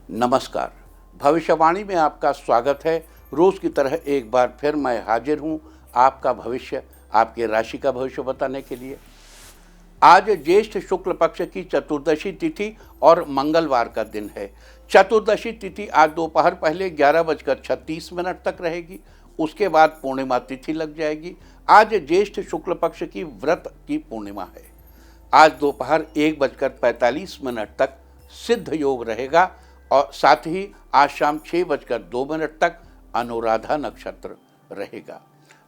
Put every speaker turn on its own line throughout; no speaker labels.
नमस्कार। भविष्यवाणी में आपका स्वागत है। रोज की तरह एक बार फिर मैं हाजिर हूं आपका भविष्य, आपके राशि का भविष्य बताने के लिए। आज ज्येष्ठ शुक्ल पक्ष की चतुर्दशी तिथि और मंगलवार का दिन है। चतुर्दशी तिथि आज दोपहर पहले 11:36 तक रहेगी। उसके बाद पूर्णिमा तिथि लग जाएगी। आज ज्येष्ठ शुक्ल पक्ष की व्रत की पूर्णिमा है। आज दोपहर 1:45 तक सिद्ध योग रहेगा और साथ ही आज शाम 6:02 तक अनुराधा नक्षत्र रहेगा।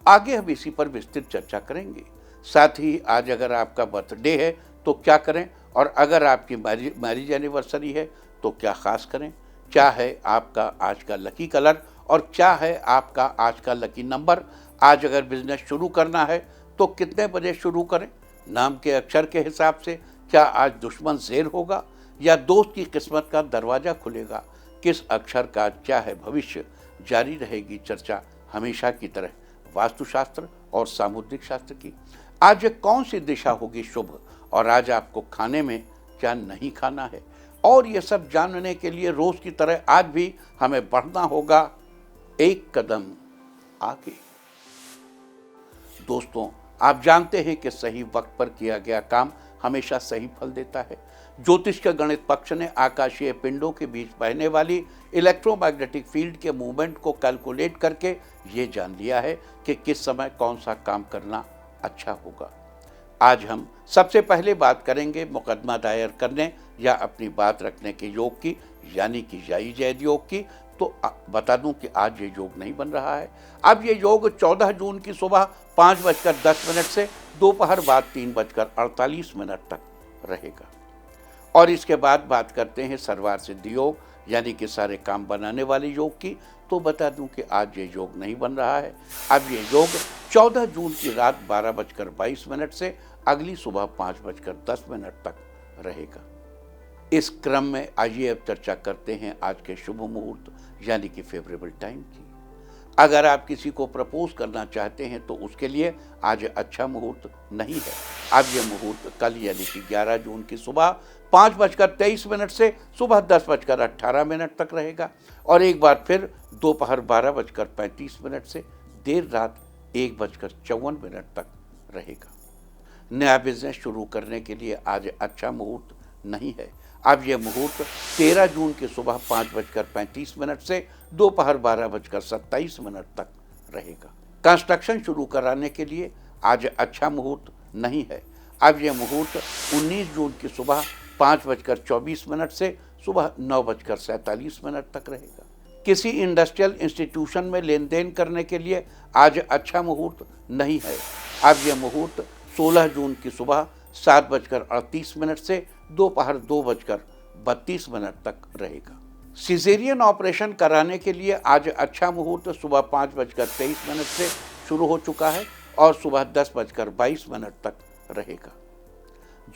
आगे हम इसी पर विस्तृत चर्चा करेंगे। साथ ही आज अगर आपका बर्थडे है तो क्या करें, और अगर आपकी मैरिज एनिवर्सरी है तो क्या खास करें, क्या है आपका आज का लकी कलर और क्या है आपका आज का लकी नंबर। आज अगर बिजनेस शुरू करना है तो कितने बजे शुरू करें, नाम के अक्षर के हिसाब से क्या आज दुश्मन शेर होगा या दोस्त की किस्मत का दरवाजा खुलेगा, किस अक्षर का क्या है भविष्य, जारी रहेगी चर्चा हमेशा की तरह वास्तुशास्त्र और सामुद्रिक शास्त्र की। आज कौन सी दिशा होगी शुभ और आज आपको खाने में क्या नहीं खाना है, और ये सब जानने के लिए रोज की तरह आज भी हमें बढ़ना होगा एक कदम आगे। दोस्तों, आप जानते हैं कि सही वक्त पर किया गया काम हमेशा सही फल देता है। ज्योतिष के गणित पक्ष ने आकाशीय पिंडों के बीच बहने वाली इलेक्ट्रोमैग्नेटिक फील्ड के मूवमेंट को कैलकुलेट करके ये जान लिया है कि किस समय कौन सा काम करना अच्छा होगा। आज हम सबसे पहले बात करेंगे मुकदमा दायर करने या अपनी बात रखने के योग की, यानी कि जाई जैद योग की। तो बता दूं कि आज ये योग नहीं बन रहा है। अब ये योग 14 जून की सुबह 5:10 से दोपहर बाद 3:48 तक रहेगा। और इसके बाद बात करते हैं सर्वार सिद्धि योग, यानी कि सारे काम बनाने वाले योग की। तो बता दूं कि आज ये योग नहीं बन रहा है। अब ये योग 14 जून की रात 12:22 से अगली सुबह 5:10 तक रहेगा। इस क्रम में आइए अब चर्चा करते हैं आज के शुभ मुहूर्त यानी कि फेवरेबल टाइम की। अगर आप किसी को प्रपोज करना चाहते हैं तो उसके लिए आज अच्छा मुहूर्त नहीं है। अब यह मुहूर्त कल यानी कि 11 जून की सुबह 5:23 से सुबह 10:18 तक रहेगा और एक बार फिर दोपहर 12:35 से देर रात 1:54 तक रहेगा। नया बिजनेस शुरू करने के लिए आज अच्छा मुहूर्त नहीं है। अब यह मुहूर्त 13 जून की सुबह 5:35 से दोपहर 12:27 तक रहेगा। कंस्ट्रक्शन शुरू कराने के लिए आज अच्छा मुहूर्त नहीं है। अब यह मुहूर्त 19 जून की सुबह 5:24 से सुबह 9:47 तक रहेगा। किसी इंडस्ट्रियल इंस्टीट्यूशन में लेन देन करने के लिए आज अच्छा मुहूर्त नहीं है। अब यह मुहूर्त 16 जून की सुबह 7:38 से दोपहर 2:32 तक रहेगा। सिजेरियन ऑपरेशन कराने के लिए आज अच्छा मुहूर्त सुबह 5:23 से शुरू हो चुका है और सुबह 10:22 तक रहेगा।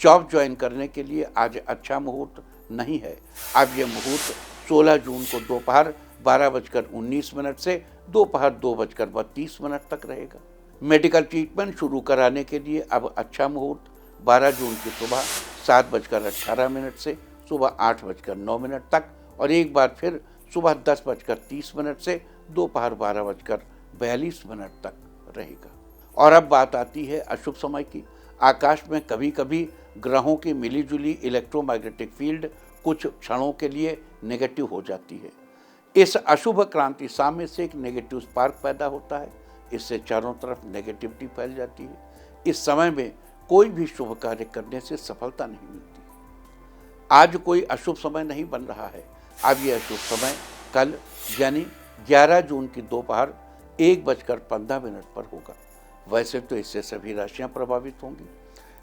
जॉब ज्वाइन करने के लिए आज अच्छा मुहूर्त नहीं है। अब यह मुहूर्त 16 जून को दोपहर 12:19 से दोपहर 2:32 तक रहेगा। मेडिकल ट्रीटमेंट शुरू कराने के लिए अब अच्छा मुहूर्त 12 जून की सुबह 7:18 से सुबह 8:09 तक और एक बार फिर सुबह 10:30 से दोपहर 12:42 तक रहेगा। और अब बात आती है अशुभ समय की। आकाश में कभी कभी ग्रहों की मिलीजुली इलेक्ट्रोमैग्नेटिक फील्ड कुछ क्षणों के लिए नेगेटिव हो जाती है। इस अशुभ क्रांति साम्य से एक नेगेटिव स्पार्क पैदा होता है। इससे चारों तरफ नेगेटिविटी फैल जाती है। इस समय में कोई भी शुभ कार्य करने से सफलता नहीं मिलती। आज कोई अशुभ समय नहीं बन रहा है। अब यह अशुभ समय कल यानी 11 जून की दोपहर 1:15 पर होगा। वैसे तो इससे सभी राशियां प्रभावित होंगी,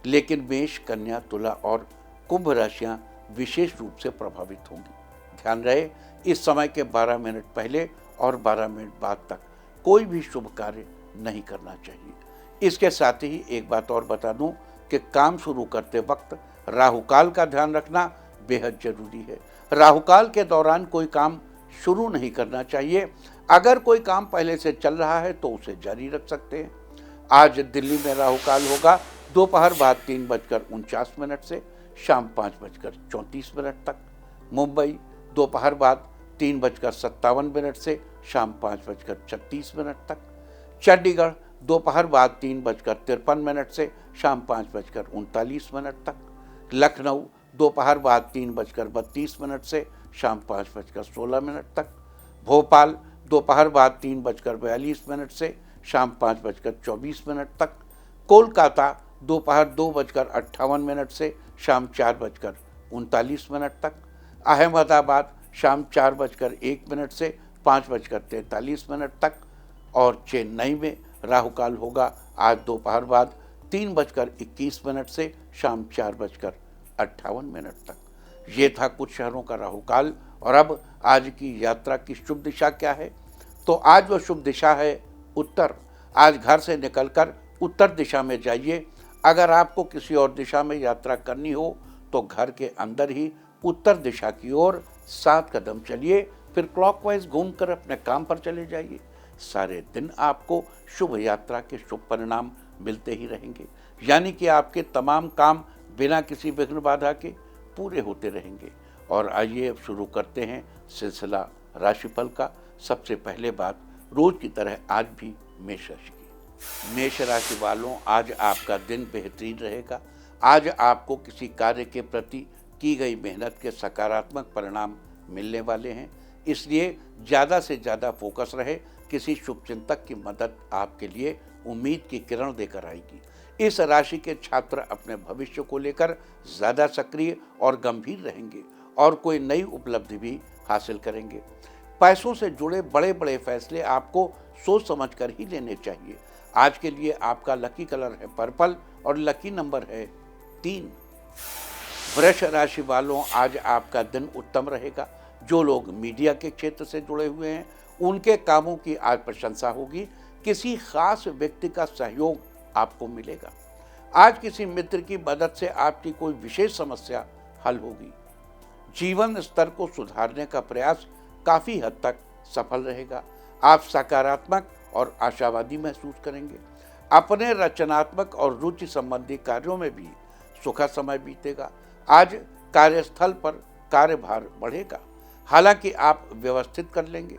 लेकिन मेष, कन्या, तुला और कुंभ राशियां विशेष रूप से प्रभावित होंगी। ध्यान रहे, इस समय के 12 मिनट पहले और 12 मिनट बाद तक कोई भी शुभ कार्य नहीं करना चाहिए। इसके साथ ही एक बात और बता दूं कि काम शुरू करते वक्त राहुकाल का ध्यान रखना बेहद जरूरी है। राहुकाल के दौरान कोई काम शुरू नहीं करना चाहिए। अगर कोई काम पहले से चल रहा है तो उसे जारी रख सकते हैं। आज दिल्ली में राहुकाल होगा दोपहर बाद 3:49 से शाम 5:34 तक। मुंबई, दोपहर बाद 3:57 से शाम 5:36 तक। चंडीगढ़ दोपहर बाद 3:53 से शाम 5:39 तक। लखनऊ दोपहर बाद 3:32 से शाम 5:16 तक। भोपाल दोपहर बाद 3:42 से शाम 5:24 तक। कोलकाता दोपहर 2:58 से शाम 4:39 तक। अहमदाबाद शाम 4:01 से 5:43 तक। और चेन्नई में राहु काल होगा आज दोपहर बाद 3:21 से शाम 4:58 तक। ये था कुछ शहरों का राहु काल। और अब आज की यात्रा की शुभ दिशा क्या है? तो आज वो शुभ दिशा है उत्तर। आज घर से निकलकर उत्तर दिशा में जाइए। अगर आपको किसी और दिशा में यात्रा करनी हो तो घर के अंदर ही उत्तर दिशा की ओर 7 कदम चलिए, फिर क्लॉकवाइज घूमकर अपने काम पर चले जाइए। सारे दिन आपको शुभ यात्रा के शुभ परिणाम मिलते ही रहेंगे, यानी कि आपके तमाम काम बिना किसी विघ्न बाधा के पूरे होते रहेंगे। और आइए अब शुरू करते हैं सिलसिला राशिफल का। सबसे पहले बात रोज की तरह आज भी मेष राशि की। मेष राशि वालों, आज आपका दिन बेहतरीन रहेगा। आज आपको किसी कार्य के प्रति की गई मेहनत के सकारात्मक परिणाम मिलने वाले हैं, इसलिए ज़्यादा से ज़्यादा फोकस रहे। किसी शुभचिंतक की मदद आपके लिए उम्मीद की किरण देकर आएगी। इस राशि के छात्र अपने भविष्य को लेकर ज़्यादा सक्रिय और गंभीर रहेंगे और कोई नई उपलब्धि भी हासिल करेंगे। पैसों से जुड़े बड़े बड़े फैसले आपको सोच समझकर ही लेने चाहिए। आज के लिए आपका लकी कलर है पर्पल और लकी नंबर है 3। वृष राशि वालों, आज आपका दिन उत्तम रहेगा। जो लोग मीडिया के क्षेत्र से जुड़े हुए हैं उनके कामों की आज प्रशंसा होगी। किसी खास व्यक्ति का सहयोग आपको मिलेगा। आज किसी मित्र की मदद से आपकी कोई विशेष समस्या हल होगी। जीवन स्तर को सुधारने का प्रयास काफ़ी हद तक सफल रहेगा। आप सकारात्मक और आशावादी महसूस करेंगे। अपने रचनात्मक और रुचि संबंधी कार्यों में भी सुखद समय बीतेगा। आज कार्यस्थल पर कार्यभार बढ़ेगा, हालांकि आप व्यवस्थित कर लेंगे।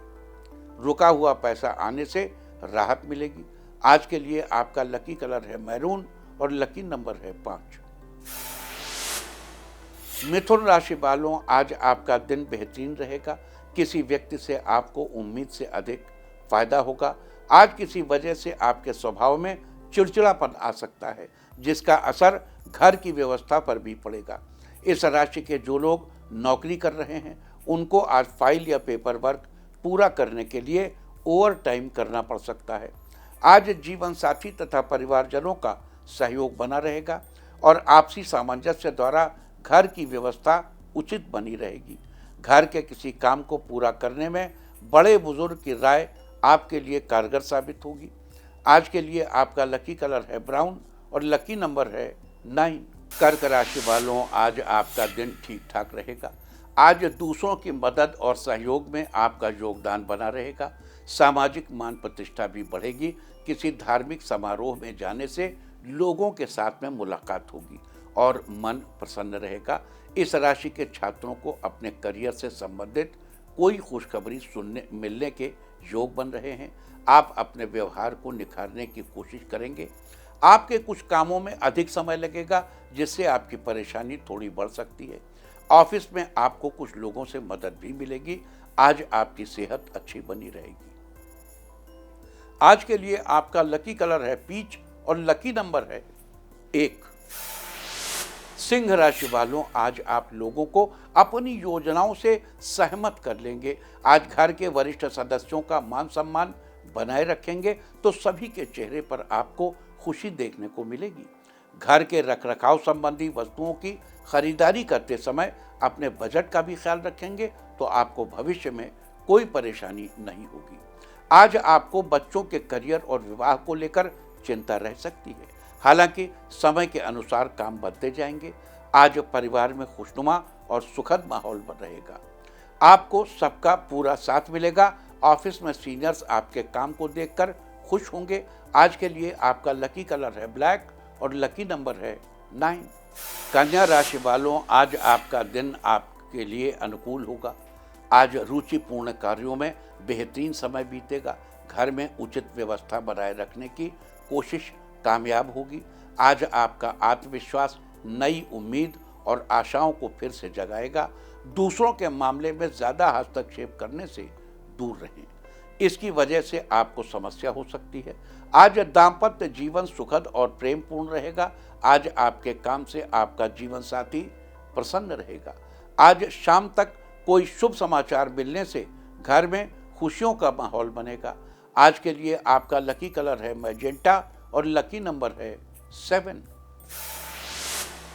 रुका हुआ पैसा आने से राहत मिलेगी। आज के लिए आपका लकी कलर है मैरून और लकी नंबर है 5। मिथुन राशि वालों, आज आपका दिन बेहतरीन रहेगा। किसी व्यक्ति से आपको उम्मीद से अधिक फायदा होगा। आज किसी वजह से आपके स्वभाव में चिड़चिड़ापन आ सकता है, जिसका असर घर की व्यवस्था पर भी पड़ेगा। इस राशि के जो लोग नौकरी कर रहे हैं उनको आज फाइल या पेपर वर्क पूरा करने के लिए ओवर टाइम करना पड़ सकता है। आज जीवन साथी तथा परिवारजनों का सहयोग बना रहेगा और आपसी सामंजस्य द्वारा घर की व्यवस्था उचित बनी रहेगी। घर के किसी काम को पूरा करने में बड़े बुजुर्ग की राय आपके लिए कारगर साबित होगी। आज के लिए आपका लकी कलर है ब्राउन और लकी नंबर है 9। कर्क राशि वालों, आज आपका दिन ठीक ठाक रहेगा। आज दूसरों की मदद और सहयोग में आपका योगदान बना रहेगा। सामाजिक मान प्रतिष्ठा भी बढ़ेगी। किसी धार्मिक समारोह में जाने से लोगों के साथ में मुलाकात होगी और मन प्रसन्न रहेगा। इस राशि के छात्रों को अपने करियर से संबंधित कोई खुशखबरी मिलने के योग बन रहे हैं। आप अपने व्यवहार को निखारने की कोशिश करेंगे। आपके कुछ कामों में अधिक समय लगेगा, जिससे आपकी परेशानी थोड़ी बढ़ सकती है। ऑफिस में आपको कुछ लोगों से मदद भी मिलेगी। आज आपकी सेहत अच्छी बनी रहेगी। आज के लिए आपका लकी कलर है पीच और लकी नंबर है 1। सिंह राशि वालों, आज आप लोगों को अपनी योजनाओं से सहमत कर लेंगे। आज घर के वरिष्ठ सदस्यों का मान सम्मान बनाए रखेंगे तो सभी के चेहरे पर आपको खुशी देखने को मिलेगी। घर के रखरखाव संबंधी वस्तुओं की खरीदारी करते समय अपने बजट का भी ख्याल रखेंगे तो आपको भविष्य में कोई परेशानी नहीं होगी। आज आपको बच्चों के करियर और विवाह को लेकर चिंता रह सकती है, हालांकि समय के अनुसार काम बढ़ते जाएंगे। आज परिवार में खुशनुमा और सुखद माहौल बन रहेगा। आपको सबका पूरा साथ मिलेगा। ऑफिस में सीनियर्स आपके काम को देखकर खुश होंगे। आज के लिए आपका लकी कलर है ब्लैक और लकी नंबर है 9। कन्या राशि वालों, आज आपका दिन आपके लिए अनुकूल होगा। आज रुचिपूर्ण कार्यों में बेहतरीन समय बीतेगा। घर में उचित व्यवस्था बनाए रखने की कोशिश कामयाब होगी। आज आपका आत्मविश्वास नई उम्मीद और आशाओं को फिर से जगाएगा। दूसरों के मामले में ज़्यादा हस्तक्षेप करने से दूर रहें, इसकी वजह से आपको समस्या हो सकती है। आज दाम्पत्य जीवन सुखद और प्रेमपूर्ण रहेगा। आज आपके काम से आपका जीवन साथी प्रसन्न रहेगा। आज शाम तक कोई शुभ समाचार मिलने से घर में खुशियों का माहौल बनेगा। आज के लिए आपका लकी कलर है मैजेंटा और लकी नंबर है 7।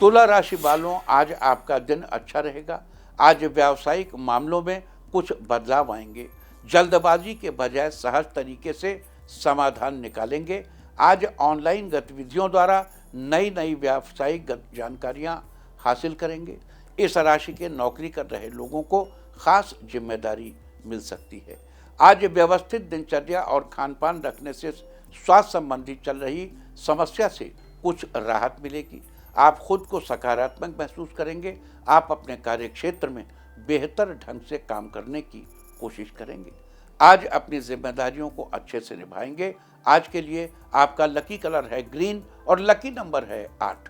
तुला राशि वालों, आज आपका दिन अच्छा रहेगा। आज व्यावसायिक मामलों में कुछ बदलाव आएंगे। जल्दबाजी के बजाय सहज तरीके से समाधान निकालेंगे। आज ऑनलाइन गतिविधियों द्वारा नई नई व्यावसायिक जानकारियां हासिल करेंगे। इस राशि के नौकरी कर रहे लोगों को खास जिम्मेदारी मिल सकती है। आज व्यवस्थित दिनचर्या और खान पान रखने से स्वास्थ्य संबंधी चल रही समस्या से कुछ राहत मिलेगी। आप खुद को सकारात्मक महसूस करेंगे। आप अपने कार्य क्षेत्र में बेहतर ढंग से काम करने की कोशिश करेंगे। आज अपनी जिम्मेदारियों को अच्छे से निभाएंगे। आज के लिए आपका लकी कलर है ग्रीन और लकी नंबर है 8।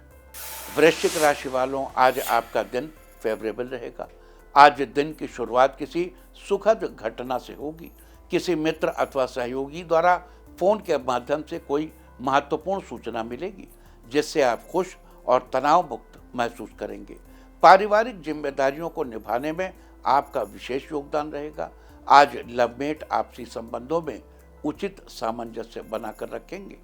वृश्चिक राशि वालों, आज आपका दिन फेवरेबल रहेगा। आज दिन की शुरुआत किसी सुखद घटना से होगी। किसी मित्र अथवा सहयोगी द्वारा फोन के माध्यम से कोई महत्वपूर्ण सूचना मिलेगी, जिससे आप खुश और तनाव मुक्त महसूस करेंगे। पारिवारिक जिम्मेदारियों को निभाने में आपका विशेष योगदान रहेगा। आज लवमेट आपसी संबंधों में उचित सामंजस्य बनाकर रखेंगे।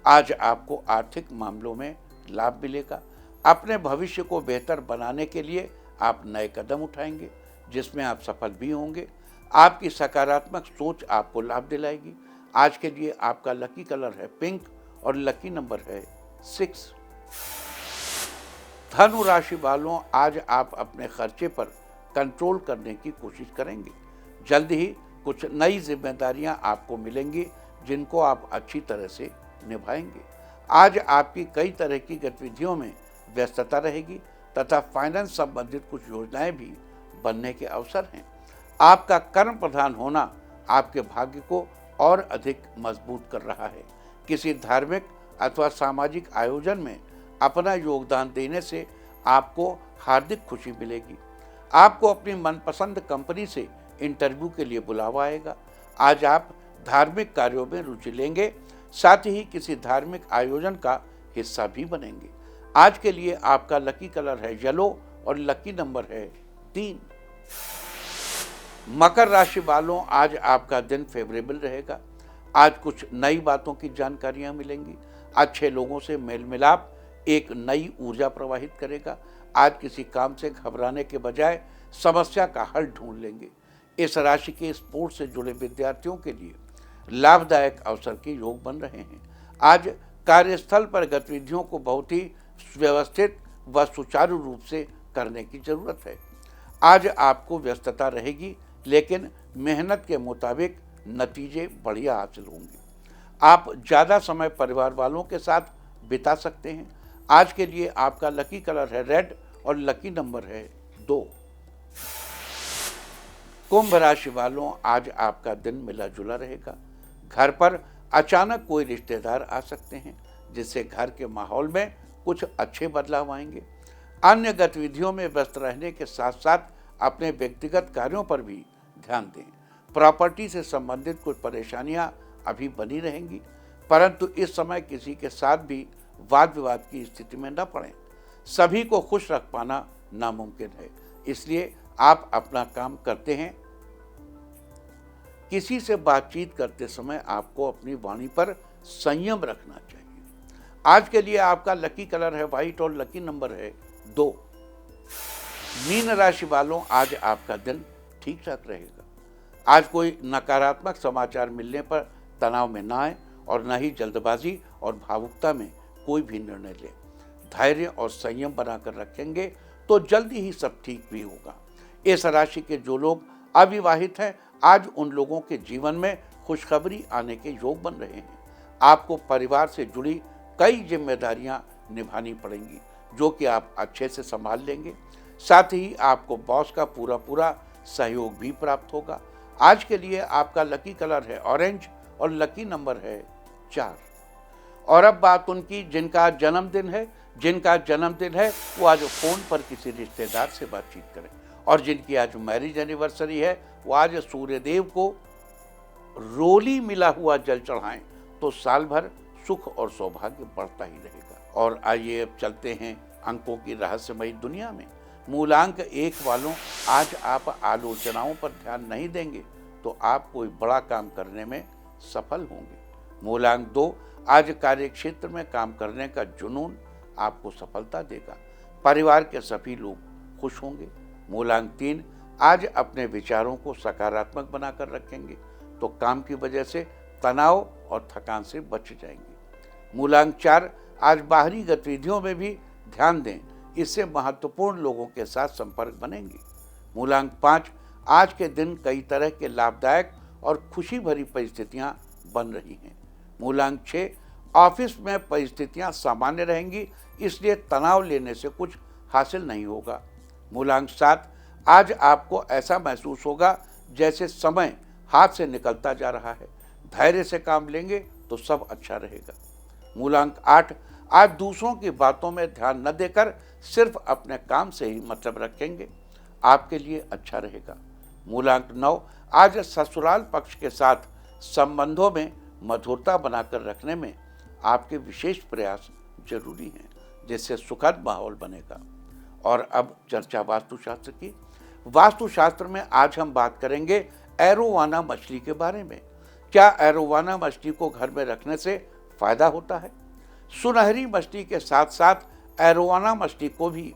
आज आपको आर्थिक मामलों में लाभ मिलेगा। अपने भविष्य को बेहतर बनाने के लिए आप नए कदम उठाएंगे, जिसमें आप सफल भी होंगे। आपकी सकारात्मक सोच आपको लाभ दिलाएगी। आज के लिए आपका लकी कलर है पिंक और लकी नंबर है 6। धनु राशि वालों, आज आप अपने खर्चे पर कंट्रोल करने की कोशिश करेंगे। जल्द ही कुछ नई जिम्मेदारियां आपको मिलेंगी, जिनको आप अच्छी तरह से निभाएंगे। आज आपकी कई तरह की गतिविधियों में व्यस्तता रहेगी तथा फाइनेंस संबंधित कुछ योजनाएं भी बनने के अवसर हैं। आपका कर्म प्रधान होना आपके भाग्य को और अधिक मजबूत कर रहा है। किसी धार्मिक अथवा सामाजिक आयोजन में अपना योगदान देने से आपको हार्दिक खुशी मिलेगी। आपको अपनी मनपसंद कंपनी से इंटरव्यू के लिए बुलावा आएगा। आज आप धार्मिक कार्यों में रुचि लेंगे, साथ ही किसी धार्मिक आयोजन का हिस्सा भी बनेंगे। आज के लिए आपका लकी कलर है येलो और लकी नंबर है 3। मकर राशि वालों, आज आपका दिन फेवरेबल रहेगा। आज कुछ नई बातों की जानकारियां मिलेंगी। अच्छे लोगों से मेल मिलाप एक नई ऊर्जा प्रवाहित करेगा। आज किसी काम से घबराने के बजाय समस्या का हल ढूंढ लेंगे। इस राशि के स्पोर्ट्स से जुड़े विद्यार्थियों के लिए लाभदायक अवसर के योग बन रहे हैं। आज कार्यस्थल पर गतिविधियों को बहुत ही व्यवस्थित व सुचारू रूप से करने की जरूरत है। आज आपको व्यस्तता रहेगी, लेकिन मेहनत के मुताबिक नतीजे बढ़िया हासिल होंगे। आप ज़्यादा समय परिवार वालों के साथ बिता सकते हैं। आज के लिए आपका लकी कलर है रेड और लकी नंबर है 2। कुंभ राशि वालों, आज आपका दिन मिला जुला रहेगा। घर पर अचानक कोई रिश्तेदार आ सकते हैं, जिससे घर के माहौल में कुछ अच्छे बदलाव आएंगे। अन्य गतिविधियों में व्यस्त रहने के साथ साथ अपने व्यक्तिगत कार्यों पर भी ध्यान दें। प्रॉपर्टी से संबंधित कुछ परेशानियां अभी बनी रहेंगी, परंतु इस समय किसी के साथ भी वाद विवाद की स्थिति में न पड़ें। सभी को खुश रख पाना नामुमकिन है, इसलिए आप अपना काम करते हैं। किसी से बातचीत करते समय आपको अपनी वाणी पर संयम रखना चाहिए। आज के लिए आपका लकी कलर है व्हाइट और लकी नंबर है 2। मीन राशि वालों, आज आपका दिन ठीक ठाक रहेगा। आज कोई नकारात्मक समाचार मिलने पर तनाव में ना आए और न ही जल्दबाजी और भावुकता में कोई भी निर्णय लें। धैर्य और संयम बनाकर रखेंगे तो जल्दी ही सब ठीक भी होगा। इस राशि के जो लोग अविवाहित हैं, आज उन लोगों के जीवन में खुशखबरी आने के योग बन रहे हैं। आपको परिवार से जुड़ी कई जिम्मेदारियां निभानी पड़ेंगी, जो कि आप अच्छे से संभाल लेंगे। साथ ही आपको बॉस का पूरा सहयोग भी प्राप्त होगा। आज के लिए आपका लकी कलर है ऑरेंज और लकी नंबर है 4। और अब बात उनकी जिनका जन्मदिन है वो आज फ़ोन पर किसी रिश्तेदार से बातचीत करें। और जिनकी आज मैरिज एनिवर्सरी है वो आज सूर्यदेव को रोली मिला हुआ जल चढ़ाएं, तो साल भर सुख और सौभाग्य बढ़ता ही रहेगा। और आइए अब चलते हैं अंकों की रहस्यमयी दुनिया में। मूलांक 1 वालों, आज आप आलोचनाओं पर ध्यान नहीं देंगे तो आप कोई बड़ा काम करने में सफल होंगे। मूलांक 2, आज कार्य क्षेत्र में काम करने का जुनून आपको सफलता देगा। परिवार के सभी लोग खुश होंगे। मूलांक 3, आज अपने विचारों को सकारात्मक बनाकर रखेंगे तो काम की वजह से तनाव और थकान से बच जाएंगे। मूलांक 4, आज बाहरी गतिविधियों में भी ध्यान दें, इससे महत्वपूर्ण लोगों के साथ संपर्क बनेंगे। मूलांक 5, आज के दिन कई तरह के लाभदायक और खुशी भरी परिस्थितियां बन रही हैं। मूलांक 6, ऑफिस में परिस्थितियां सामान्य रहेंगी, इसलिए तनाव लेने से कुछ हासिल नहीं होगा। मूलांक 7, आज आपको ऐसा महसूस होगा जैसे समय हाथ से निकलता जा रहा है। धैर्य से काम लेंगे तो सब अच्छा रहेगा। मूलांक 8, आज दूसरों की बातों में ध्यान न देकर सिर्फ अपने काम से ही मतलब रखेंगे, आपके लिए अच्छा रहेगा। मूलांक 9, आज ससुराल पक्ष के साथ संबंधों में मधुरता बनाकर रखने में आपके विशेष प्रयास जरूरी हैं, जिससे सुखद माहौल बनेगा। और अब चर्चा वास्तुशास्त्र की। वास्तुशास्त्र में आज हम बात करेंगे एरोवाना मछली के बारे में। क्या एरोवाना मछली को घर में रखने से फायदा होता है? सुनहरी मछली के साथ साथ एरोवाना मछली को भी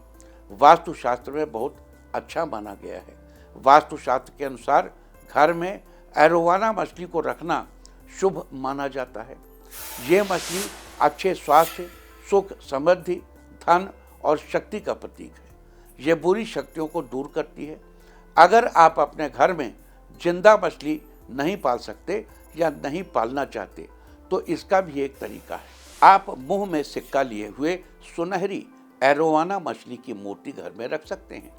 वास्तुशास्त्र में बहुत अच्छा माना गया है। वास्तुशास्त्र के अनुसार घर में एरोवाना मछली को रखना शुभ माना जाता है। ये मछली अच्छे स्वास्थ्य, सुख, समृद्धि, धन और शक्ति का प्रतीक है। ये बुरी शक्तियों को दूर करती है। अगर आप अपने घर में जिंदा मछली नहीं पाल सकते या नहीं पालना चाहते तो इसका भी एक तरीका है। आप मुंह में सिक्का लिए हुए सुनहरी एरोवाना मछली की मूर्ति घर में रख सकते हैं।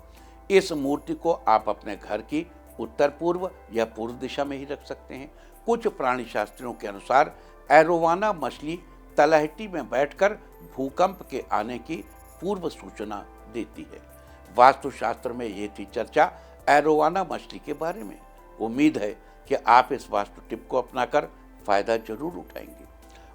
इस मूर्ति को आप अपने घर की उत्तर पूर्व या पूर्व दिशा में ही रख सकते हैं। कुछ प्राणी शास्त्रियों के अनुसार एरोवाना मछली तलहटी में बैठकर भूकंप के आने की पूर्व सूचना देती है। वास्तुशास्त्र में ये थी चर्चा एरोवाना मछली के बारे में। उम्मीद है कि आप इस वास्तु टिप को अपनाकर फायदा जरूर उठाएंगे।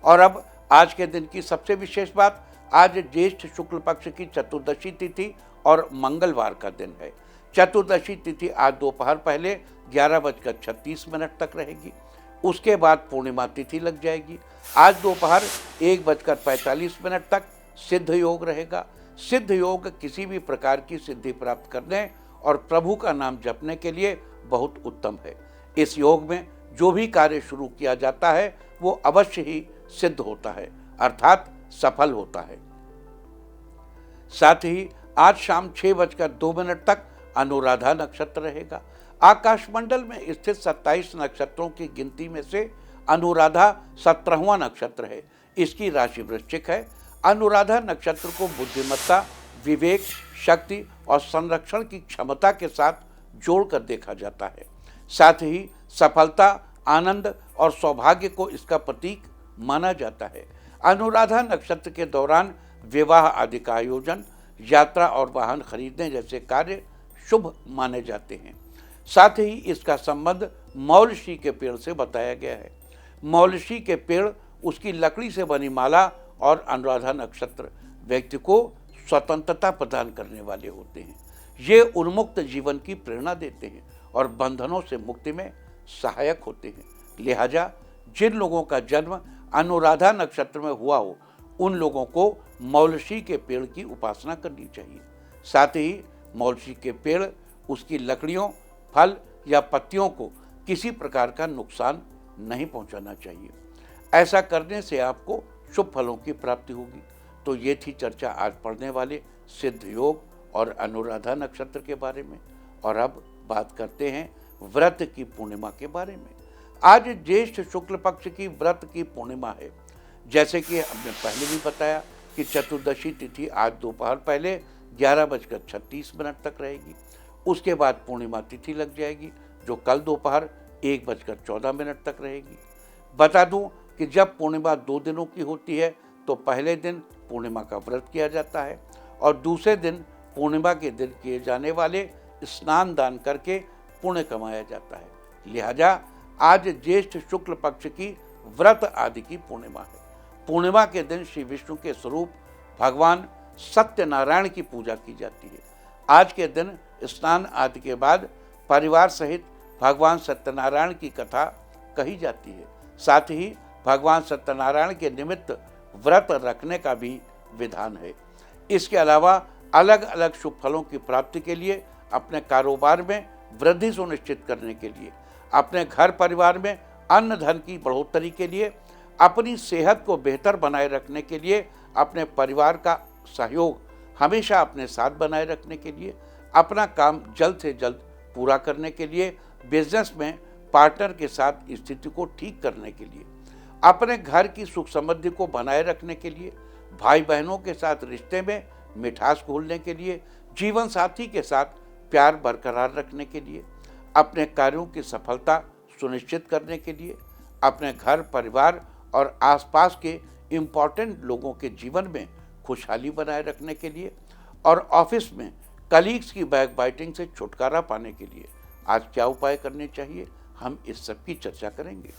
और अब आज के दिन की सबसे विशेष बात, आज ज्येष्ठ शुक्ल पक्ष की चतुर्दशी तिथि और मंगलवार का दिन है। चतुर्दशी तिथि आज दोपहर पहले 11:36 तक रहेगी। उसके बाद पूर्णिमा तिथि लग जाएगी। आज दोपहर 1:45 तक सिद्ध योग रहेगा। सिद्ध योग किसी भी प्रकार की सिद्धि प्राप्त करने और प्रभु का नाम जपने के लिए बहुत उत्तम है। इस योग में जो भी कार्य शुरू किया जाता है वो अवश्य ही सिद्ध होता है, अर्थात सफल होता है। साथ ही आज शाम 6:02 तक अनुराधा नक्षत्र रहेगा। आकाशमंडल में स्थित 27 नक्षत्रों की गिनती में से अनुराधा 17वां नक्षत्र है। इसकी राशि वृश्चिक है। अनुराधा नक्षत्र को बुद्धिमत्ता, विवेक, शक्ति और संरक्षण की क्षमता के साथ जोड़कर देखा जाता है। साथ ही सफलता, आनंद और सौभाग्य को इसका प्रतीक माना जाता है। अनुराधा नक्षत्र के दौरान विवाह आदि का आयोजन, यात्रा और वाहन खरीदने जैसे कार्य शुभ माने जाते हैं। साथ ही इसका संबंध मौलशी के पेड़ से बताया गया है। मौलशी के पेड़, उसकी लकड़ी से बनी माला और अनुराधा नक्षत्र व्यक्ति को स्वतंत्रता प्रदान करने वाले होते हैं। ये उन्मुक्त जीवन की प्रेरणा देते हैं और बंधनों से मुक्ति में सहायक होते हैं। लिहाजा जिन लोगों का जन्म अनुराधा नक्षत्र में हुआ हो उन लोगों को मौलशी के पेड़ की उपासना करनी चाहिए। साथ ही मौलशी के पेड़, उसकी लकड़ियों, फल या पत्तियों को किसी प्रकार का नुकसान नहीं पहुंचाना चाहिए। ऐसा करने से आपको शुभ फलों की प्राप्ति होगी। तो ये थी चर्चा आज पढ़ने वाले सिद्ध योग और अनुराधा नक्षत्र के बारे में। और अब बात करते हैं व्रत की पूर्णिमा के बारे में। आज ज्येष्ठ शुक्ल पक्ष की व्रत की पूर्णिमा है। जैसे कि हमने पहले भी बताया कि चतुर्दशी तिथि आज दोपहर पहले 11:36 तक रहेगी। उसके बाद पूर्णिमा तिथि लग जाएगी, जो कल दोपहर 1:14 तक रहेगी। बता दूं कि जब पूर्णिमा 2 दिनों की होती है तो पहले दिन पूर्णिमा का व्रत किया जाता है और दूसरे दिन पूर्णिमा के दिन किए जाने वाले स्नान दान करके पुण्य कमाया जाता है। लिहाजा आज ज्येष्ठ शुक्ल पक्ष की व्रत आदि की पूर्णिमा है। पूर्णिमा के दिन श्री विष्णु के स्वरूप भगवान सत्यनारायण की पूजा की जाती है। आज के दिन स्नान आदि के बाद परिवार सहित भगवान सत्यनारायण की कथा कही जाती है। साथ ही भगवान सत्यनारायण के निमित्त व्रत रखने का भी विधान है। इसके अलावा अलग अलग शुभ फलों की प्राप्ति के लिए, अपने कारोबार में वृद्धि सुनिश्चित करने के लिए, अपने घर परिवार में अन्न धन की बढ़ोतरी के लिए, अपनी सेहत को बेहतर बनाए रखने के लिए, अपने परिवार का सहयोग हमेशा अपने साथ बनाए रखने के लिए, अपना काम जल्द से जल्द पूरा करने के लिए, बिजनेस में पार्टनर के साथ स्थिति को ठीक करने के लिए, अपने घर की सुख समृद्धि को बनाए रखने के लिए, भाई बहनों के साथ रिश्ते में मिठास घोलने के लिए, जीवन साथी के साथ प्यार बरकरार रखने के लिए, अपने कार्यों की सफलता सुनिश्चित करने के लिए, अपने घर परिवार और आसपास के इम्पोर्टेंट लोगों के जीवन में खुशहाली बनाए रखने के लिए और ऑफिस में कलीग्स की बैकबाइटिंग से छुटकारा पाने के लिए आज क्या उपाय करने चाहिए, हम इस सब की चर्चा करेंगे।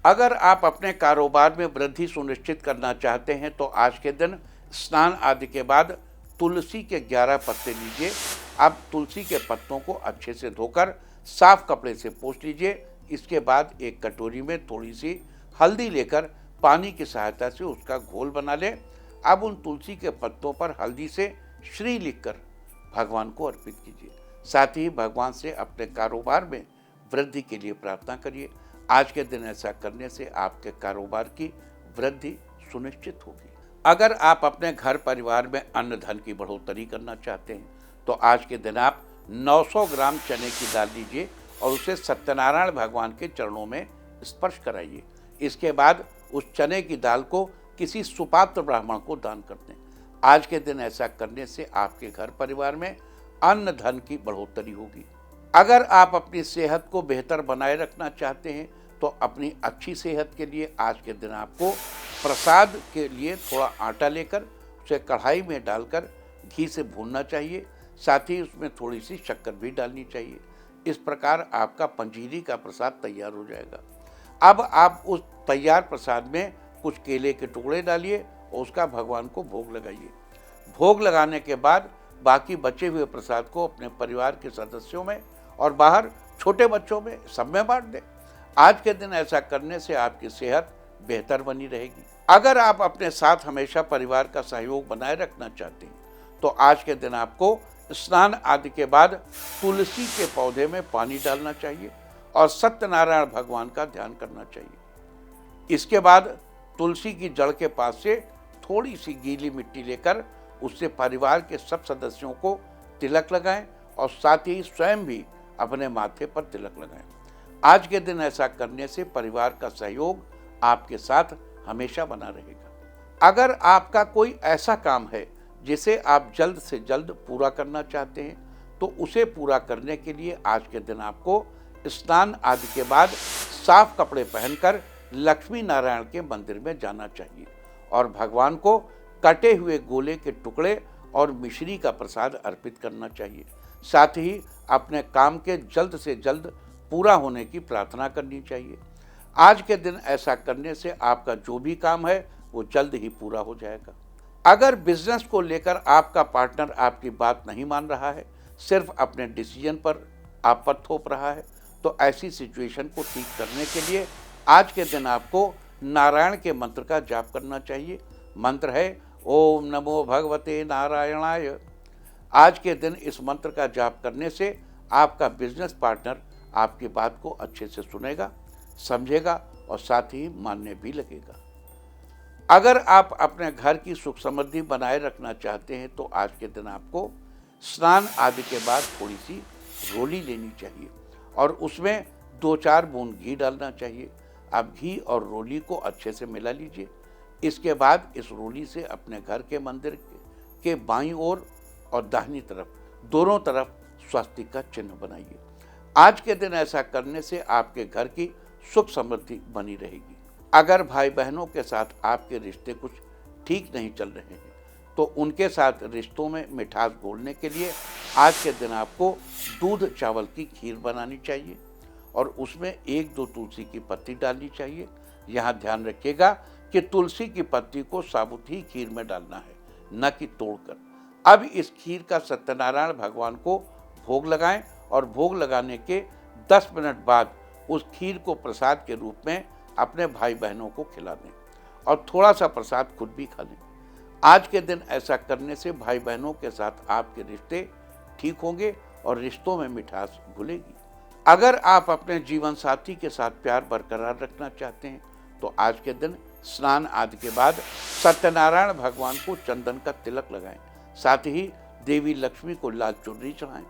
अगर आप अपने कारोबार में वृद्धि सुनिश्चित करना चाहते हैं तो आज के दिन स्नान आदि के बाद तुलसी के 11 पत्ते लीजिए। आप तुलसी के पत्तों को अच्छे से धोकर साफ कपड़े से पोंछ लीजिए। इसके बाद एक कटोरी में थोड़ी सी हल्दी लेकर पानी की सहायता से उसका घोल बना लें। अब उन तुलसी के पत्तों पर हल्दी से श्री लिखकर भगवान को अर्पित कीजिए। साथ ही भगवान से अपने कारोबार में वृद्धि के लिए प्रार्थना करिए। आज के दिन ऐसा करने से आपके कारोबार की वृद्धि सुनिश्चित होगी। अगर आप अपने घर परिवार में अन्न धन की बढ़ोतरी करना चाहते हैं तो आज के दिन आप 900 ग्राम चने की दाल लीजिए और उसे सत्यनारायण भगवान के चरणों में स्पर्श कराइए। इसके बाद उस चने की दाल को किसी सुपात्र ब्राह्मण को दान कर दें। आज के दिन ऐसा करने से आपके घर परिवार में अन्न धन की बढ़ोतरी होगी। अगर आप अपनी सेहत को बेहतर बनाए रखना चाहते हैं तो अपनी अच्छी सेहत के लिए आज के दिन आपको प्रसाद के लिए थोड़ा आटा लेकर उसे कढ़ाई में डालकर घी से भूनना चाहिए। साथ ही उसमें थोड़ी सी शक्कर भी डालनी चाहिए। इस प्रकार आपका पंजीरी का प्रसाद तैयार हो जाएगा। अब आप उस तैयार प्रसाद में कुछ केले के टुकड़े डालिए और उसका भगवान को भोग लगाइए। भोग लगाने के बाद बाकी बचे हुए प्रसाद को अपने परिवार के सदस्यों में और बाहर छोटे बच्चों में सब में बांट दें। आज के दिन ऐसा करने से आपकी सेहत बेहतर बनी रहेगी। अगर आप अपने साथ हमेशा परिवार का सहयोग बनाए रखना चाहते हैं तो आज के दिन आपको स्नान आदि के बाद तुलसी के पौधे में पानी डालना चाहिए और सत्यनारायण भगवान का ध्यान करना चाहिए। इसके बाद तुलसी की जड़ के पास से थोड़ी सी गीली मिट्टी लेकर उससे परिवार के सब सदस्यों को तिलक लगाएं और साथ ही स्वयं भी अपने माथे पर तिलक लगाएं। आज के दिन ऐसा करने से परिवार का सहयोग आपके साथ हमेशा बना रहेगा। अगर आपका कोई ऐसा काम है जिसे आप जल्द से जल्द पूरा करना चाहते हैं तो उसे पूरा करने के लिए आज के दिन आपको स्नान आदि के बाद साफ कपड़े पहनकर लक्ष्मी नारायण के मंदिर में जाना चाहिए और भगवान को कटे हुए गोले के टुकड़े और मिश्री का प्रसाद अर्पित करना चाहिए। साथ ही अपने काम के जल्द से जल्द पूरा होने की प्रार्थना करनी चाहिए। आज के दिन ऐसा करने से आपका जो भी काम है वो जल्द ही पूरा हो जाएगा। अगर बिजनेस को लेकर आपका पार्टनर आपकी बात नहीं मान रहा है, सिर्फ अपने डिसीजन पर आप पर थोप रहा है, तो ऐसी सिचुएशन को ठीक करने के लिए आज के दिन आपको नारायण के मंत्र का जाप करना चाहिए। मंत्र है ओम नमो भगवते नारायणाय। आज के दिन इस मंत्र का जाप करने से आपका बिजनेस पार्टनर आपकी बात को अच्छे से सुनेगा, समझेगा और साथ ही मानने भी लगेगा। अगर आप अपने घर की सुख समृद्धि बनाए रखना चाहते हैं तो आज के दिन आपको स्नान आदि के बाद थोड़ी सी रोली लेनी चाहिए और उसमें 2-4 बूंद घी डालना चाहिए। आप घी और रोली को अच्छे से मिला लीजिए। इसके बाद इस रोली से अपने घर के मंदिर के बाईं ओर और दाहिनी तरफ दोनों तरफ स्वस्तिक का चिन्ह बनाइए। आज के दिन ऐसा करने से आपके घर की सुख समृद्धि बनी रहेगी। अगर भाई बहनों के साथ आपके रिश्ते कुछ ठीक नहीं चल रहे हैं तो उनके साथ रिश्तों में मिठास घोलने के लिए आज के दिन आपको दूध चावल की खीर बनानी चाहिए और उसमें 1-2 तुलसी की पत्ती डालनी चाहिए। यहाँ ध्यान रखिएगा कि तुलसी की पत्ती को साबुत ही खीर में डालना है, न कि तोड़कर। अब इस खीर का सत्यनारायण भगवान को भोग लगाएं और भोग लगाने के 10 मिनट बाद उस खीर को प्रसाद के रूप में अपने भाई बहनों को खिला दें और थोड़ा सा प्रसाद खुद भी खा लें। आज के दिन ऐसा करने से भाई बहनों के साथ आपके रिश्ते ठीक होंगे और रिश्तों में मिठास घुलेगी। अगर आप अपने जीवन साथी के साथ प्यार बरकरार रखना चाहते हैं तो आज के दिन स्नान आदि के बाद सत्यनारायण भगवान को चंदन का तिलक लगाएं, साथ ही देवी लक्ष्मी को लाल चुनरी चढ़ाएं।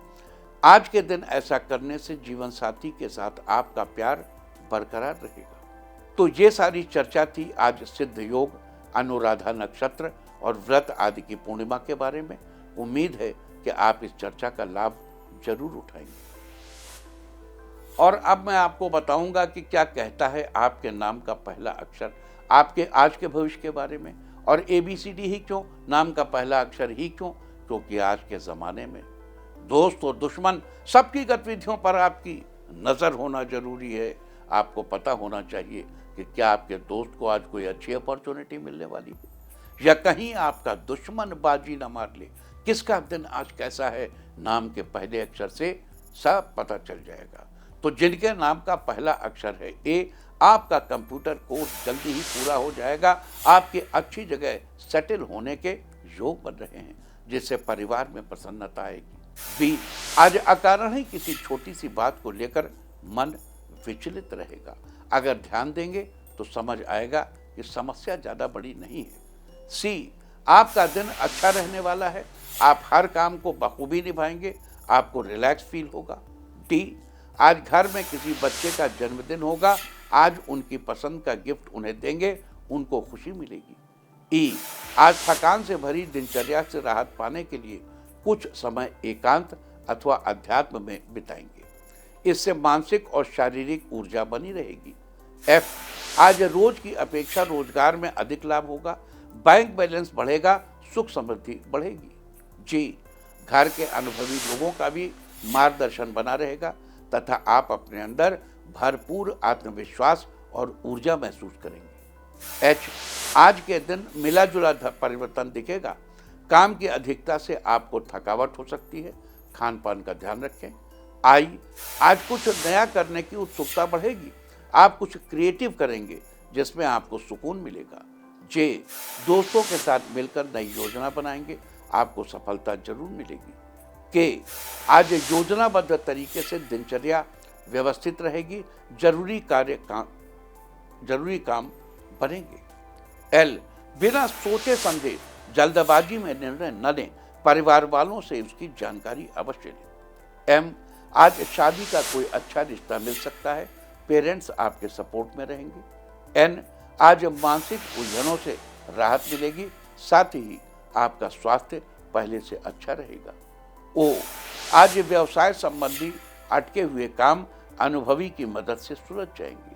आज के दिन ऐसा करने से जीवन साथी के साथ आपका प्यार बरकरार रहेगा। तो ये सारी चर्चा थी आज सिद्ध योग, अनुराधा नक्षत्र और व्रत आदि की पूर्णिमा के बारे में। उम्मीद है कि आप इस चर्चा का लाभ जरूर उठाएंगे। और अब मैं आपको बताऊंगा कि क्या कहता है आपके नाम का पहला अक्षर आपके आज के भविष्य के बारे में। और ABCD ही क्यों, नाम का पहला अक्षर ही क्यों? क्योंकि आज के ज़माने में दोस्त और दुश्मन सबकी गतिविधियों पर आपकी नज़र होना जरूरी है। आपको पता होना चाहिए कि क्या आपके दोस्त को आज कोई अच्छी अपॉर्चुनिटी मिलने वाली है या कहीं आपका दुश्मन बाजी न मार ले। किसका दिन आज कैसा है, नाम के पहले अक्षर से सब पता चल जाएगा। तो जिनके नाम का पहला अक्षर है A, आपका कंप्यूटर कोर्स जल्दी ही पूरा हो जाएगा। आपकी अच्छी जगह सेटल होने के योग बन रहे हैं, जिससे परिवार में प्रसन्नता आएगी। B, आज अकारण ही किसी छोटी सी बात को लेकर मन विचलित रहेगा। अगर ध्यान देंगे तो समझ आएगा कि समस्या ज़्यादा बड़ी नहीं है। C, आपका दिन अच्छा रहने वाला है। आप हर काम को बखूबी निभाएंगे, आपको रिलैक्स फील होगा। D, आज घर में किसी बच्चे का जन्मदिन होगा। आज उनकी पसंद का गिफ्ट उन्हें देंगे, उनको खुशी मिलेगी। E, आज थकान से भरी दिनचर्या से राहत पाने के लिए कुछ समय एकांत अथवा अध्यात्म में बिताएंगे। इससे मानसिक और शारीरिक ऊर्जा बनी रहेगी। F, आज रोज की अपेक्षा रोजगार में अधिक लाभ होगा। बैंक बैलेंस बढ़ेगा, सुख समृद्धि बढ़ेगी। G, घर के अनुभवी लोगों का भी मार्गदर्शन बना रहेगा तथा आप अपने अंदर भरपूर आत्मविश्वास और ऊर्जा महसूस करेंगे। H, आज के दिन मिला जुला परिवर्तन दिखेगा। काम की अधिकता से आपको थकावट हो सकती है, खान पान का ध्यान रखें। I, आज कुछ नया करने की उत्सुकता बढ़ेगी। आप कुछ क्रिएटिव करेंगे जिसमें आपको सुकून मिलेगा। J, दोस्तों के साथ मिलकर नई योजना बनाएंगे, आपको सफलता जरूर मिलेगी। K, आज योजनाबद्ध तरीके से दिनचर्या व्यवस्थित रहेगी, जरूरी काम बनेंगे। L, बिना सोचे समझे जल्दबाजी में निर्णय न लें, परिवार वालों से उसकी जानकारी अवश्य लें। M, आज शादी का कोई अच्छा रिश्ता मिल सकता है, पेरेंट्स आपके सपोर्ट में रहेंगे। N, आज मानसिक उलझनों से राहत मिलेगी, साथ ही आपका स्वास्थ्य पहले से अच्छा रहेगा। O, आज व्यवसाय संबंधी अटके हुए काम अनुभवी की मदद से सुलझ जाएंगे।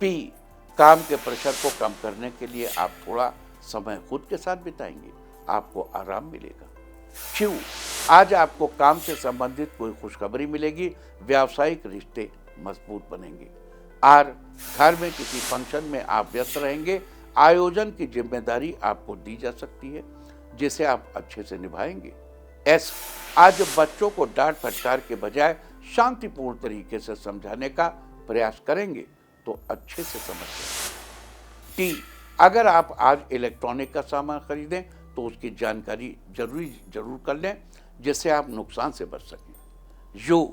P, काम के प्रेशर को कम करने के लिए आप थोड़ा समय खुद के साथ बिताएंगे, आपको आराम मिलेगा। Q, आज आपको काम से संबंधित कोई खुशखबरी मिलेगी, व्यावसायिक रिश्ते मजबूत बनेंगे। R, घर में किसी फंक्शन में आप व्यस्त रहेंगे, आयोजन की जिम्मेदारी आपको दी जा सकती है, जिसे आप अच्छे से निभाएंगे। S, आज बच्चों को डांट फटकार के बजाय शांतिपूर्ण तरीके से समझाने का प्रयास करेंगे तो अच्छे से समझ जाएंगे। T, अगर आप आज इलेक्ट्रॉनिक का सामान खरीदें तो उसकी जानकारी जरूर कर लें, जिससे आप नुकसान से बच सकें। U,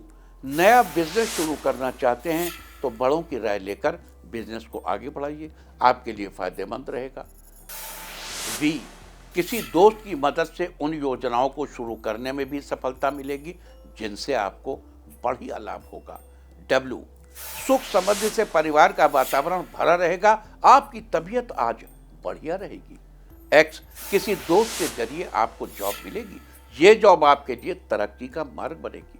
नया बिजनेस शुरू करना चाहते हैं तो बड़ों की राय लेकर बिजनेस को आगे बढ़ाइए, आपके लिए फायदेमंद रहेगा। V, किसी दोस्त की मदद से उन योजनाओं को शुरू करने में भी सफलता मिलेगी जिनसे आपको बढ़िया लाभ होगा। W, सुख समृद्धि से परिवार का वातावरण भरा रहेगा, आपकी तबीयत आज बढ़िया रहेगी। X, किसी दोस्त के जरिए आपको जॉब मिलेगी ये जॉब आपके लिए तरक्की का मार्ग बनेगी।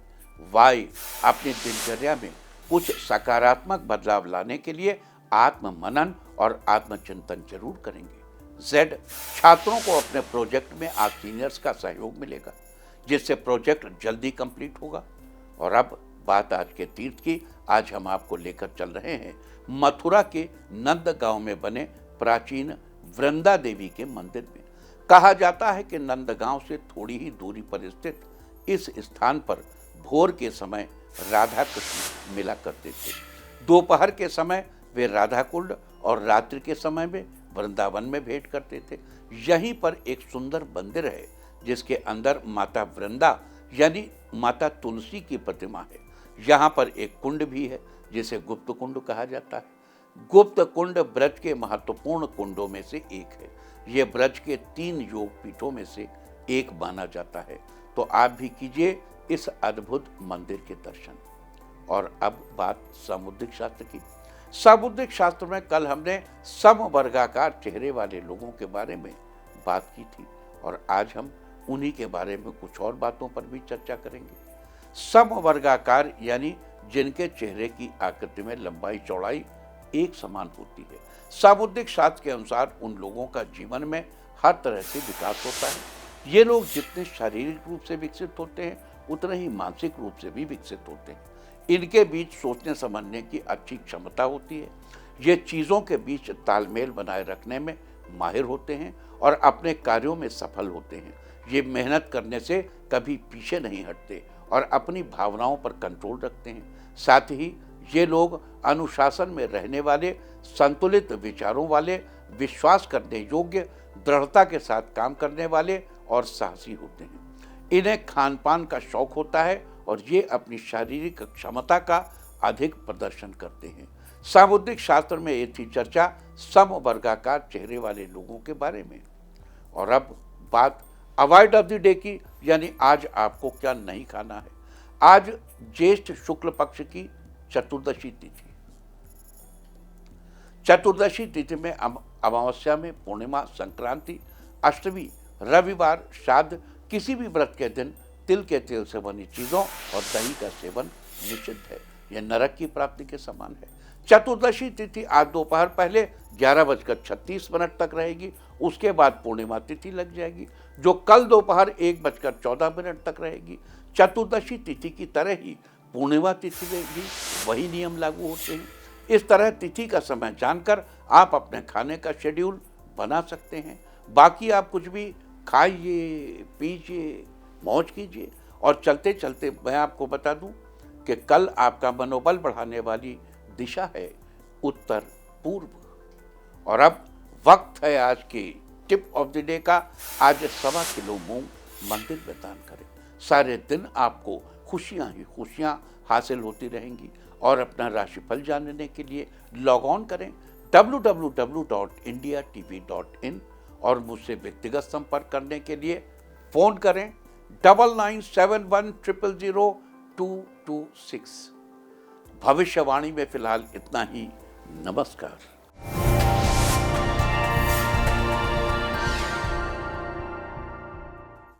वाई, अपनी दिनचर्या में कुछ सकारात्मक बदलाव लाने के लिए आत्म मनन और आत्मचिंतन जरूर करेंगे। जेड, छात्रों को अपने प्रोजेक्ट में आज सीनियर्स का सहयोग मिलेगा, जिससे प्रोजेक्ट जल्दी कंप्लीट होगा। और अब बात आज के तीर्थ की। आज हम आपको लेकर चल रहे हैं मथुरा के नंद गांव में बने प्राचीन वृंदा देवी के मंदिर में। कहा जाता है कि नंद गांव से थोड़ी ही दूरी पर स्थित इस स्थान पर भोर के समय राधा कृष्ण मिला करते थे। दोपहर के समय वे राधा कुंड और रात्रि के समय में वृंदावन में भेंट करते थे। यहीं पर एक सुंदर मंदिर है, जिसके अंदर माता वृंदा यानी माता तुलसी की प्रतिमा है। यहाँ पर एक कुंड भी है, जिसे गुप्त कुंड कहा जाता है। गुप्त कुंड ब्रज के महत्वपूर्ण कुंडों में से एक है। ये ब्रज के 3 योग पीठों में से एक माना जाता है। तो आप भी कीजिए इस अद्भुत मंदिर के दर्शन। और अब बात सामुद्रिक शास्त्र की। सामुद्रिक शास्त्र में कल हमने समवर्गाकार चेहरे वाले लोगों के बारे में बात की थी, और आज हम उन्हीं के बारे में कुछ और बातों पर भी चर्चा करेंगे। समवर्गाकार यानी जिनके चेहरे की आकृति में लंबाई चौड़ाई एक समान होती है। सामुद्रिक शास्त्र के अनुसार उन लोगों का जीवन में हर तरह से विकास होता है। ये लोग जितने शारीरिक रूप से विकसित होते हैं, उतने ही मानसिक रूप से भी विकसित होते हैं। इनके बीच सोचने समझने की अच्छी क्षमता होती है। ये चीज़ों के बीच तालमेल बनाए रखने में माहिर होते हैं और अपने कार्यों में सफल होते हैं। ये मेहनत करने से कभी पीछे नहीं हटते और अपनी भावनाओं पर कंट्रोल रखते हैं। साथ ही ये लोग अनुशासन में रहने वाले, संतुलित विचारों वाले, विश्वास करने योग्य, दृढ़ता के साथ काम करने वाले और साहसी होते हैं। इन्हें खान पान का शौक होता है और ये अपनी शारीरिक क्षमता का अधिक प्रदर्शन करते हैं। सामुद्रिक शास्त्र में ये थी चर्चा समवर्गाकार चेहरे वाले लोगों के बारे में। और अब बात अवॉइड ऑफ द डे की, यानी आज आपको क्या नहीं खाना है। आज ज्येष्ठ शुक्ल पक्ष की चतुर्दशी तिथि। चतुर्दशी तिथि में अमावस्या में पूर्णिमा, संक्रांति, अष्टमी, रविवार, श्राद्ध, किसी भी व्रत के दिन तिल के तेल से बनी चीजों और दही का सेवन निषिद्ध है। यह नरक की प्राप्ति के समान है। चतुर्दशी तिथि आज दोपहर पहले 11:36 तक रहेगी। उसके बाद पूर्णिमा तिथि लग जाएगी, जो कल दोपहर 1:14 तक रहेगी। चतुर्दशी तिथि की तरह ही पूर्णिमा तिथि में भी वही नियम लागू होते हैं। इस तरह तिथि का समय जानकर आप अपने खाने का शेड्यूल बना सकते हैं। बाकी आप कुछ भी खाइए, पीजिए, मौज कीजिए। और चलते चलते मैं आपको बता दूं कि कल आपका मनोबल बढ़ाने वाली दिशा है उत्तर पूर्व। और अब वक्त है आज की टिप ऑफ द डे का। आज 1.25 किलो मूंग मंदिर में दान करें। सारे दिन आपको खुशियां ही खुशियां हासिल होती रहेंगी। और अपना राशिफल जानने के लिए लॉग ऑन करें www.indiatv.in और मुझसे व्यक्तिगत संपर्क करने के लिए फ़ोन करें 9971000226। भविष्यवाणी में फिलहाल इतना ही। नमस्कार।